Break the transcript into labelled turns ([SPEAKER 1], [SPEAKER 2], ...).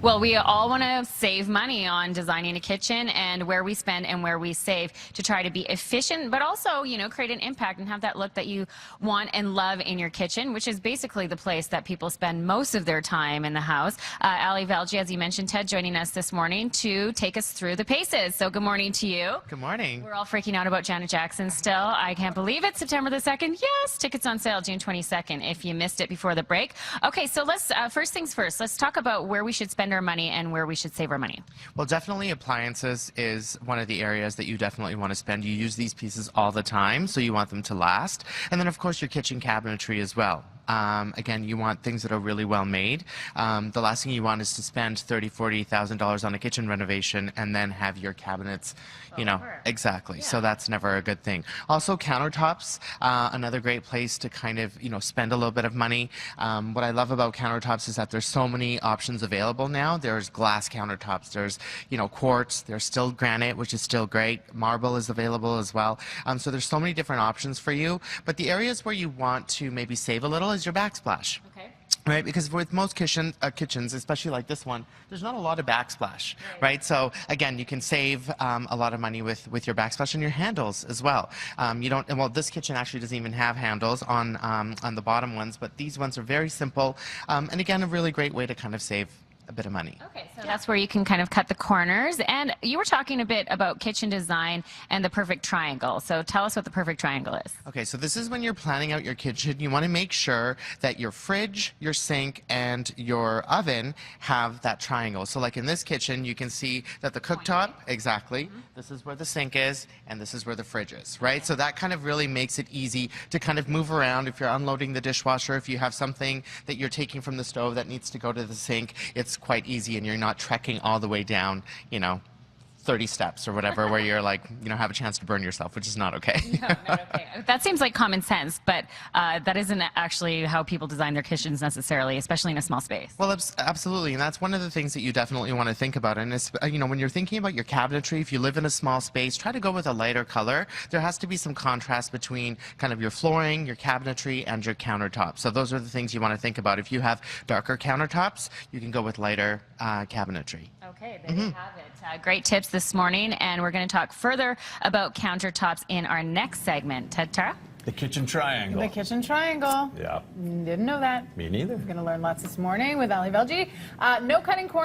[SPEAKER 1] Well, we all want to save money on designing a kitchen and where we spend and where we save to try to be efficient, but also, create an impact and have that look that you want and love in your kitchen, which is basically the place that people spend most of their time in the house. Ali Velji, as you mentioned, Ted, joining us this morning to take us through the paces. So good morning to you.
[SPEAKER 2] Good morning.
[SPEAKER 1] We're all freaking out about Janet Jackson still. I can't believe it. September the 2nd. Yes, tickets on sale June 22nd if you missed it before the break. Okay, so let's, first things first, let's talk about where we should spend our money and where we should save our money.
[SPEAKER 2] Well, definitely appliances is one of the areas that you definitely want to spend. You use these pieces all the time, so you want them to last. And then, of course, your kitchen cabinetry as well. Again, you want things that are really well made. The last thing you want is to spend $30,000, $40,000 on a kitchen renovation and then have your cabinets, exactly. Yeah. So that's never a good thing. Also, countertops, another great place to kind of, spend a little bit of money. What I love about countertops is that there's so many options available now. There's glass countertops, there's, quartz, there's still granite, which is still great. Marble is available as well. So there's so many different options for you. But the areas where you want to maybe save a little is your backsplash.
[SPEAKER 1] Okay.
[SPEAKER 2] Right, because with most kitchens, especially like this one, there's not a lot of backsplash, right? So again, you can save a lot of money with your backsplash and your handles as well. Well, this kitchen actually doesn't even have handles on the bottom ones, but these ones are very simple, and again, a really great way to kind of save a bit of money.
[SPEAKER 1] Okay, so that's where you can kind of cut the corners. And you were talking a bit about kitchen design and the perfect triangle. So tell us what the perfect triangle is.
[SPEAKER 2] Okay, so this is when you're planning out your kitchen. You want to make sure that your fridge, your sink, and your oven have that triangle. So like in this kitchen, you can see that the cooktop, exactly, this is where the sink is, and this is where the fridge is, right? So that kind of really makes it easy to kind of move around. If you're unloading the dishwasher, if you have something that you're taking from the stove that needs to go to the sink, it's quite easy and you're not trekking all the way down, 30 steps or whatever, where you're like, have a chance to burn yourself, which is not okay.
[SPEAKER 1] No, not okay. That seems like common sense, but that isn't actually how people design their kitchens necessarily, especially in a small space.
[SPEAKER 2] Well, absolutely, and that's one of the things that you definitely want to think about. And it's, when you're thinking about your cabinetry, if you live in a small space, try to go with a lighter color. There has to be some contrast between kind of your flooring, your cabinetry, and your countertops. So those are the things you want to think about. If you have darker countertops, you can go with lighter cabinetry.
[SPEAKER 1] Okay, there you have it. Great tips this morning, and we're going to talk further about countertops in our next segment. Ted, Tara?
[SPEAKER 3] The kitchen triangle.
[SPEAKER 4] The kitchen triangle.
[SPEAKER 3] Yeah.
[SPEAKER 4] Didn't know that.
[SPEAKER 3] Me neither.
[SPEAKER 4] We're going to learn lots this morning with Ali Velji. No cutting corners.